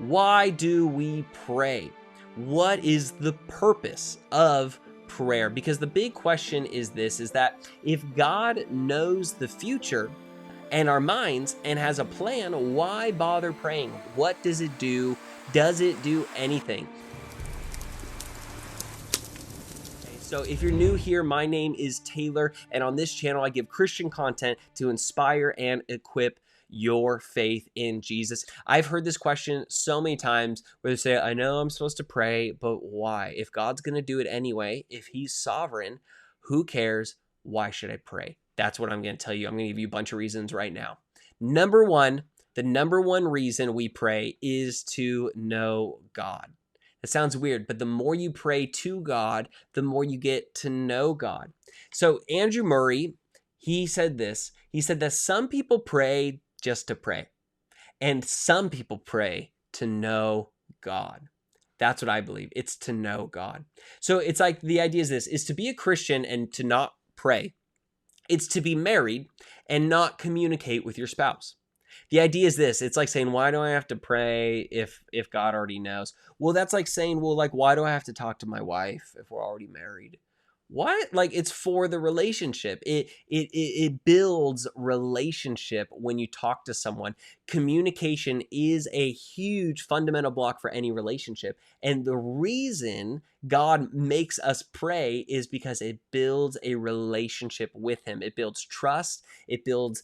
Why do we pray? What is the purpose of prayer? Because the big question is this, is that if God knows the future and our minds and has a plan, why bother praying? What does it do? Does it do anything? So if you're new here, my name is Taylor, and on this channel, I give Christian content to inspire and equip your faith in Jesus. I've heard this question so many times where they say, I know I'm supposed to pray, but why? If God's going to do it anyway, if he's sovereign, who cares? Why should I pray? That's what I'm going to tell you. I'm going to give you a bunch of reasons right now. Number one, the number one reason we pray is to know God. It sounds weird, but the more you pray to God, the more you get to know God. So Andrew Murray, he said this. He said that some people pray just to pray, and some people pray to know God. That's what I believe. It's to know God. So it's like the idea is this, is to be a Christian and to not pray. It's to be married and not communicate with your spouse. The idea is this, it's like saying, why do I have to pray if God already knows? Well, that's like saying, well, like, why do I have to talk to my wife if we're already married? What? Like, it's for the relationship. It builds relationship when you talk to someone. Communication is a huge fundamental block for any relationship. And the reason God makes us pray is because it builds a relationship with him. It builds trust. It builds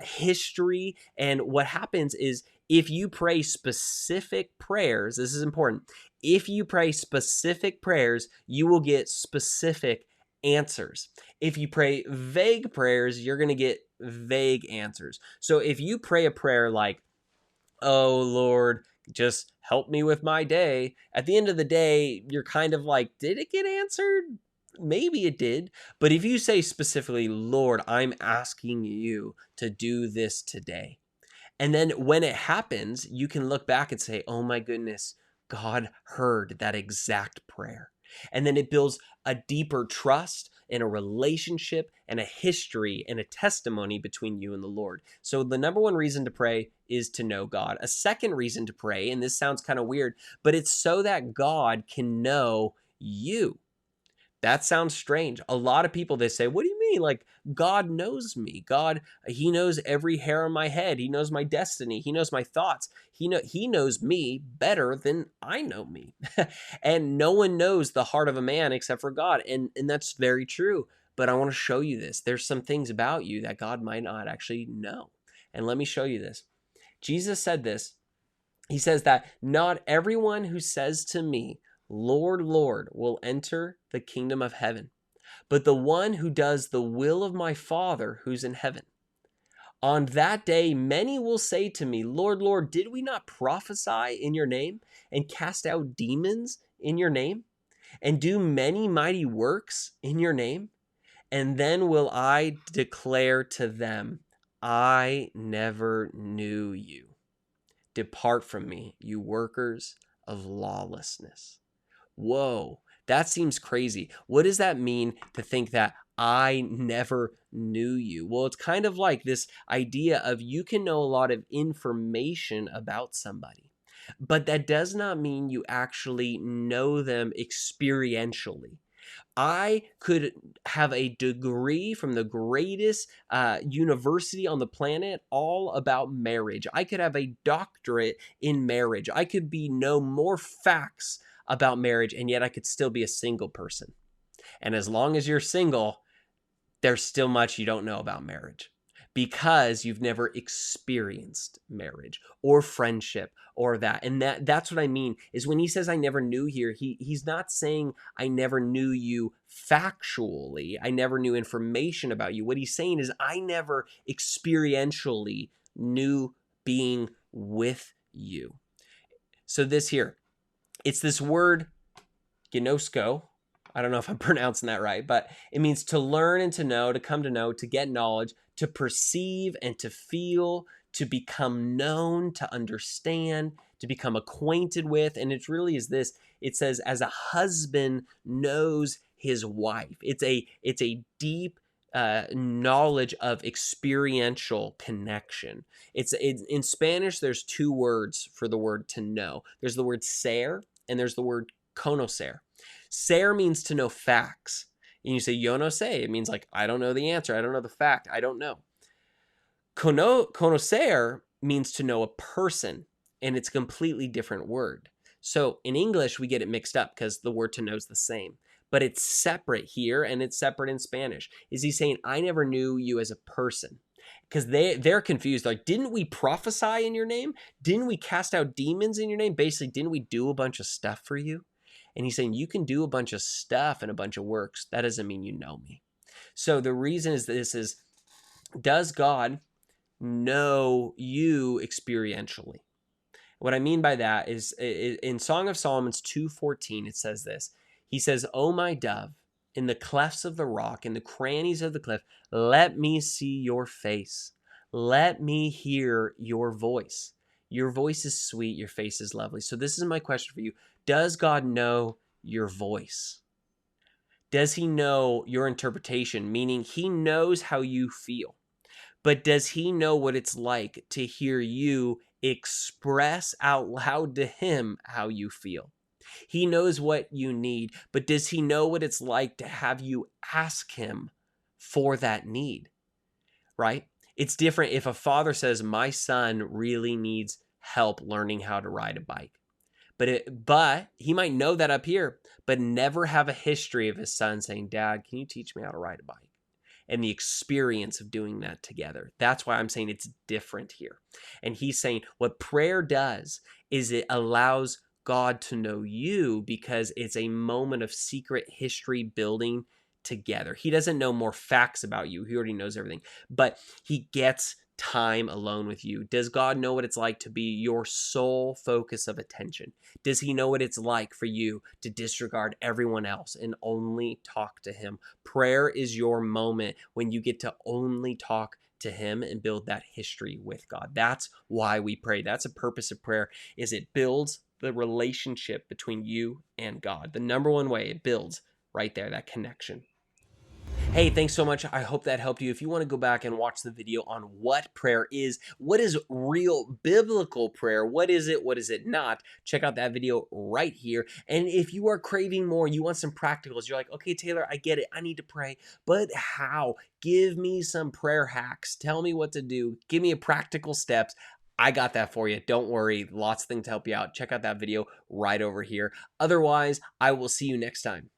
history. And what happens is if you pray specific prayers, this is important. If you pray specific prayers, you will get specific answers. If you pray vague prayers, you're going to get vague answers. So if you pray a prayer like, oh Lord, just help me with my day, at the end of the day, you're kind of like, did it get answered? Maybe it did. But if you say specifically, Lord, I'm asking you to do this today. And then when it happens, you can look back and say, oh my goodness, God heard that exact prayer. And then it builds a deeper trust and a relationship and a history and a testimony between you and the Lord. So the number one reason to pray is to know God. A second reason to pray, and this sounds kind of weird, but it's so that God can know you. That sounds strange. A lot of people, they say, what do you mean? Like, God knows me. God, he knows every hair on my head. He knows my destiny. He knows my thoughts. He knows me better than I know me. And no one knows the heart of a man except for God. And that's very true. But I want to show you this. There's some things about you that God might not actually know. And let me show you this. Jesus said this. He says that not everyone who says to me, Lord, Lord, will enter the kingdom of heaven, but the one who does the will of my Father who's in heaven. On that day, many will say to me, Lord, Lord, did we not prophesy in your name and cast out demons in your name and do many mighty works in your name? And then will I declare to them, I never knew you. Depart from me, you workers of lawlessness. Whoa, that seems crazy. What does that mean to think that I never knew you? Well, it's kind of like this idea of you can know a lot of information about somebody, but that does not mean you actually know them experientially. I could have a degree from the greatest university on the planet all about marriage. I could have a doctorate in marriage. I could know more facts about marriage, and yet I could still be a single person. And as long as you're single, there's still much you don't know about marriage because you've never experienced marriage or friendship or that. And that's what I mean is when he says I never knew you, he's not saying I never knew you factually. I never knew information about you. What he's saying is I never experientially knew being with you. So this here, it's this word, gnosko. I don't know if I'm pronouncing that right, but it means to learn and to know, to come to know, to get knowledge, to perceive and to feel, to become known, to understand, to become acquainted with. And it really is this. It says, as a husband knows his wife. It's a deep knowledge of experiential connection. It's in Spanish. There's two words for the word to know. There's the word ser and there's the word conocer. Ser means to know facts. And you say yo no sé. It means like I don't know the answer. I don't know the fact. I don't know. Conocer means to know a person, and it's a completely different word. So in English, we get it mixed up because the word to know is the same, but it's separate here and it's separate in Spanish. Is he saying, I never knew you as a person? Because they're confused. Like, didn't we prophesy in your name? Didn't we cast out demons in your name? Basically, didn't we do a bunch of stuff for you? And he's saying, you can do a bunch of stuff and a bunch of works. That doesn't mean you know me. So the reason is this is, does God know you experientially? What I mean by that is in Song of Solomon's 2:14, it says this. He says, "O my dove, in the clefts of the rock, in the crannies of the cliff, let me see your face. Let me hear your voice. Your voice is sweet, your face is lovely." So this is my question for you. Does God know your voice? Does he know your interpretation? Meaning he knows how you feel. But does he know what it's like to hear you express out loud to him how you feel? He knows what you need, but does he know what it's like to have you ask him for that need? Right? It's different if a father says, my son really needs help learning how to ride a bike. But he might know that up here, but never have a history of his son saying, Dad, can you teach me how to ride a bike? And the experience of doing that together. That's why I'm saying it's different here. And he's saying what prayer does is it allows God to know you because it's a moment of secret history building together. He doesn't know more facts about you. He already knows everything, but he gets time alone with you. Does God know what it's like to be your sole focus of attention? Does he know what it's like for you to disregard everyone else and only talk to him? Prayer is your moment when you get to only talk to him and build that history with God. That's why we pray. That's a purpose of prayer, is it builds the relationship between you and God. The number one way it builds right there, that connection. Hey, thanks so much. I hope that helped you. If you want to go back and watch the video on what prayer is, what is real biblical prayer, what is it not, check out that video right here. And if you are craving more, you want some practicals, you're like, okay, Taylor, I get it. I need to pray, but how? Give me some prayer hacks. Tell me what to do. Give me a practical steps. I got that for you. Don't worry. Lots of things to help you out. Check out that video right over here. Otherwise, I will see you next time.